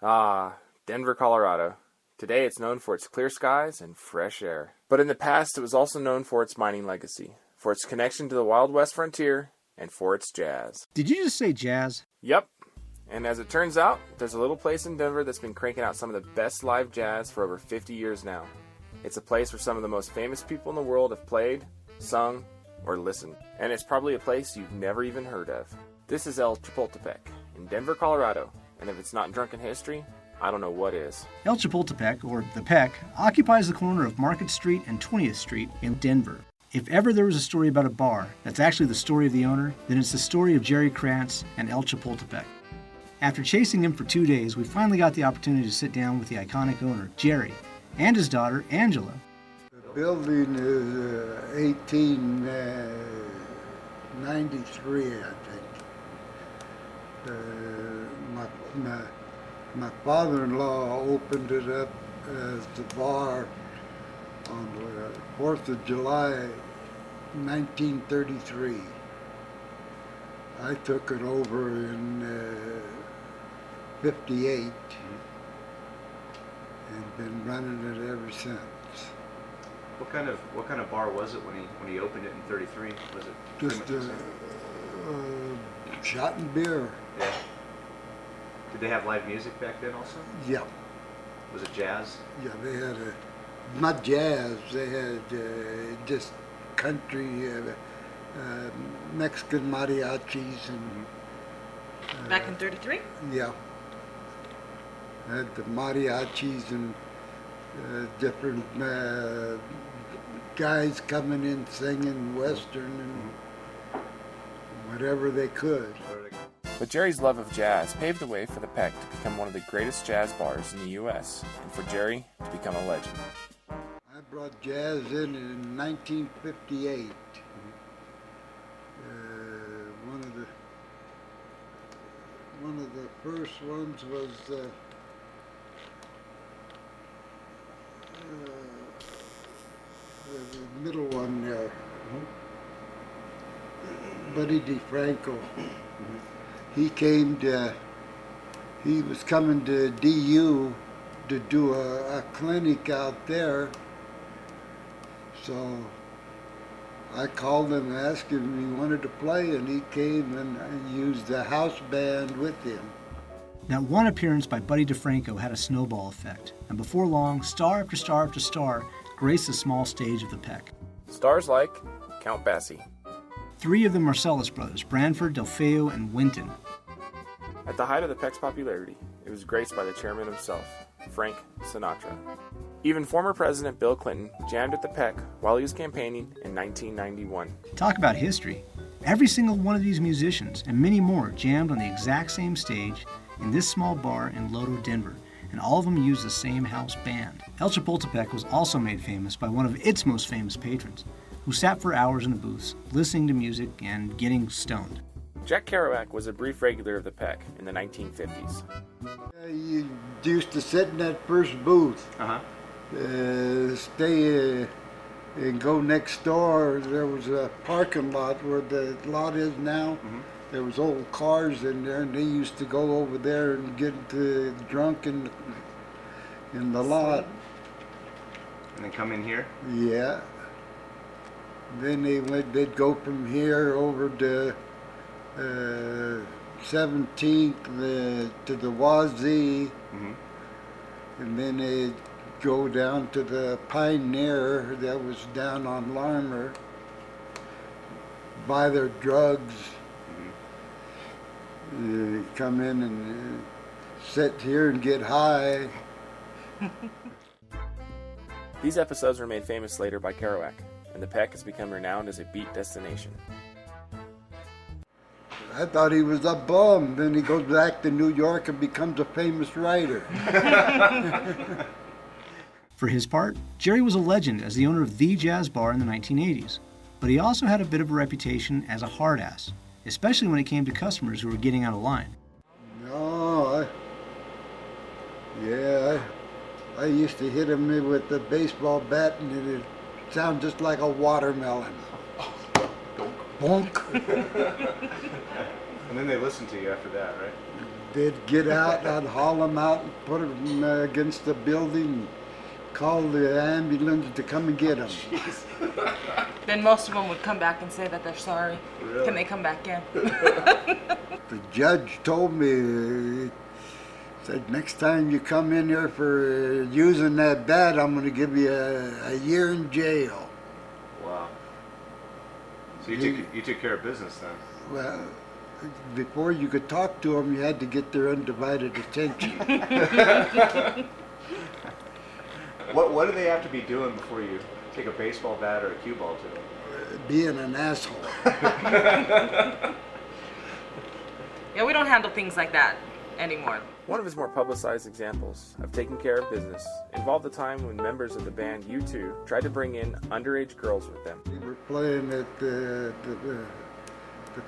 Ah, Denver, Colorado. Today it's known for its clear skies and fresh air. But in the past it was also known for its mining legacy, for its connection to the Wild West frontier, and for its jazz. Did you just say jazz? Yep. And as it turns out, there's a little place in Denver that's been cranking out some of the best live jazz for over 50 years now. It's a place where some of the most famous people in the world have played, sung, or listened. And it's probably a place you've never even heard of. This is El Chapultepec in Denver, Colorado. And if it's not drunken history, I don't know what is. El Chapultepec, or the Peck, occupies the corner of Market Street and 20th Street in Denver. If ever there was a story about a bar that's actually the story of the owner, then it's the story of Jerry Krantz and El Chapultepec. After chasing him for 2 days, we finally got the opportunity to sit down with the iconic owner, Jerry, and his daughter, Angela. The building is 1893, I think. My father-in-law opened it up as the bar on the 4th of July, 1933. I took it over in 58 and been running it ever since. What kind of bar was it when he opened it in '33? Was it Just shot and beer. Yeah. Did they have live music back then also? Yeah. Was it jazz? Yeah, they had not jazz. They had just country, Mexican mariachis and. Back in '33? Yeah. Had the mariachis and different guys coming in singing Western and whatever they could. But Jerry's love of jazz paved the way for the Peck to become one of the greatest jazz bars in the U.S. and for Jerry to become a legend. I brought jazz in 1958. One of the first ones was the middle one there, Buddy DeFranco. He was coming to DU to do a clinic out there, so I called him and asked him if he wanted to play, and he came and I used the house band with him. That one appearance by Buddy DeFranco had a snowball effect, and before long, star after star after star graced the small stage of the Peck. Stars like Count Basie. 3 of the Marcellus brothers, Branford, Delfeo, and Winton. At the height of the Peck's popularity, it was graced by the chairman himself, Frank Sinatra. Even former President Bill Clinton jammed at the Peck while he was campaigning in 1991. Talk about history. Every single one of these musicians and many more jammed on the exact same stage in this small bar in Lodo, Denver, and all of them used the same house band. El Chapultepec was also made famous by one of its most famous patrons, who sat for hours in the booths, listening to music and getting stoned. Jack Kerouac was a brief regular of the Peck in the 1950s. You used to sit in that first booth, stay and go next door. There was a parking lot where the lot is now. There was old cars in there, and they used to go over there and get drunk in the lot. And then come in here? Yeah. Then they'd go from here over to 17th to the Basie, and then they'd go down to the Pioneer that was down on Larmer, buy their drugs, come in and sit here and get high. These episodes were made famous later by Kerouac, and the Peck has become renowned as a beat destination. I thought he was a bum. Then he goes back to New York and becomes a famous writer. For his part, Jerry was a legend as the owner of the jazz bar in the 1980s, but he also had a bit of a reputation as a hard ass, especially when it came to customers who were getting out of line. No, I used to hit him with the baseball bat and it'd sound just like a watermelon. Bonk. And then they listened to you after that, right? They'd get out, I'd haul them out and put them against the building, call the ambulance to come and get them. Then most of them would come back and say that they're sorry. Really? Can they come back in? The judge told me, said, next time you come in here for using that bat, I'm going to give you a year in jail. Wow. So you took care of business then? Well, before you could talk to them, you had to get their undivided attention. What do they have to be doing before you take a baseball bat or a cue ball to them? Being an asshole. Yeah, we don't handle things like that anymore. One of his more publicized examples of taking care of business involved the time when members of the band U2 tried to bring in underage girls with them. We were playing at the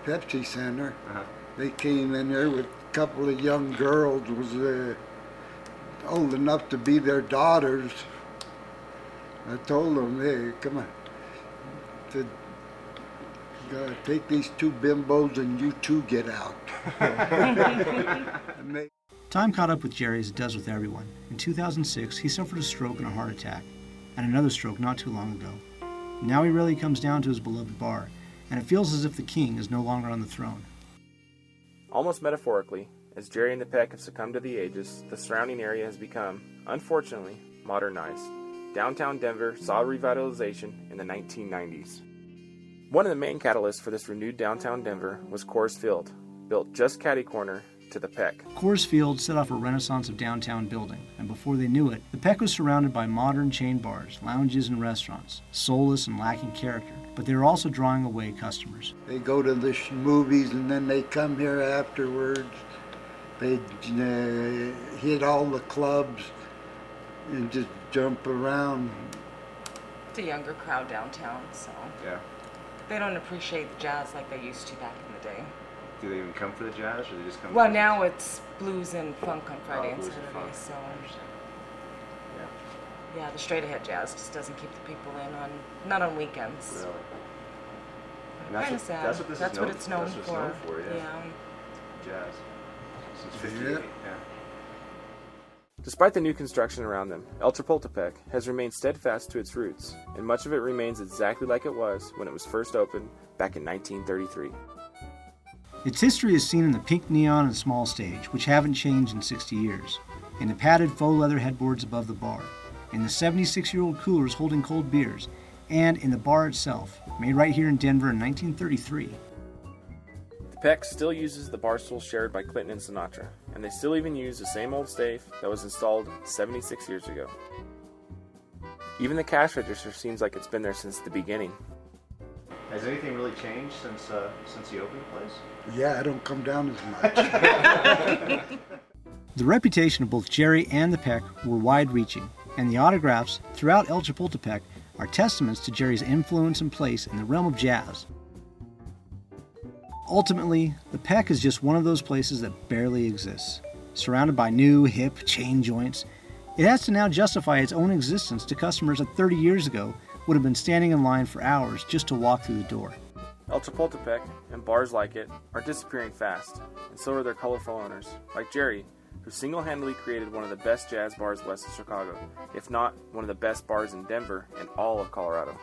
Pepsi Center. Uh-huh. They came in there with a couple of young girls, was old enough to be their daughters. I told them, hey, come on, take these two bimbos and you two get out. And they, Time caught up with Jerry as it does with everyone. In 2006, he suffered a stroke and a heart attack, and another stroke not too long ago. Now he really comes down to his beloved bar, and it feels as if the king is no longer on the throne. Almost metaphorically, as Jerry and the Peck have succumbed to the ages, the surrounding area has become, unfortunately, modernized. Downtown Denver saw revitalization in the 1990s. One of the main catalysts for this renewed downtown Denver was Coors Field, built just catty-corner to the Peck. Coors Field set off a renaissance of downtown building, and before they knew it, the Peck was surrounded by modern chain bars, lounges, and restaurants, soulless and lacking character, but they were also drawing away customers. they go to the movies and then they come here afterwards. They hit all the clubs and just jump around. It's a younger crowd downtown, so Yeah. they don't appreciate the jazz like they used to back in the day. Do they even come for the jazz, or they just come? Well, for now it's blues and funk on Friday and blues and Saturday, funk. so Yeah. yeah, the straight ahead jazz just doesn't keep the people in not on weekends. Really. And Kind of sad. That's what this That's is what known. it's known That's what for. it's known for. Yeah. Jazz. Since '58. Yeah. Despite the new construction around them, El Chapultepec has remained steadfast to its roots, and much of it remains exactly like it was when it was first opened back in 1933. Its history is seen in the pink neon and small stage, which haven't changed in 60 years, in the padded faux leather headboards above the bar, in the 76-year-old coolers holding cold beers, and in the bar itself, made right here in Denver in 1933. The Peck still uses the bar stool shared by Clinton and Sinatra, and they still even use the same old safe that was installed 76 years ago. Even the cash register seems like it's been there since the beginning. Has anything really changed since you opened the place? Yeah, I don't come down as much. The reputation of both Jerry and the Peck were wide-reaching, and the autographs throughout El Chapultepec are testaments to Jerry's influence and place in the realm of jazz. Ultimately, the Peck is just one of those places that barely exists. Surrounded by new, hip chain joints, it has to now justify its own existence to customers that 30 years ago would have been standing in line for hours just to walk through the door. El Chapultepec and bars like it are disappearing fast, and so are their colorful owners, like Jerry, who single-handedly created one of the best jazz bars west of Chicago, if not one of the best bars in Denver and all of Colorado.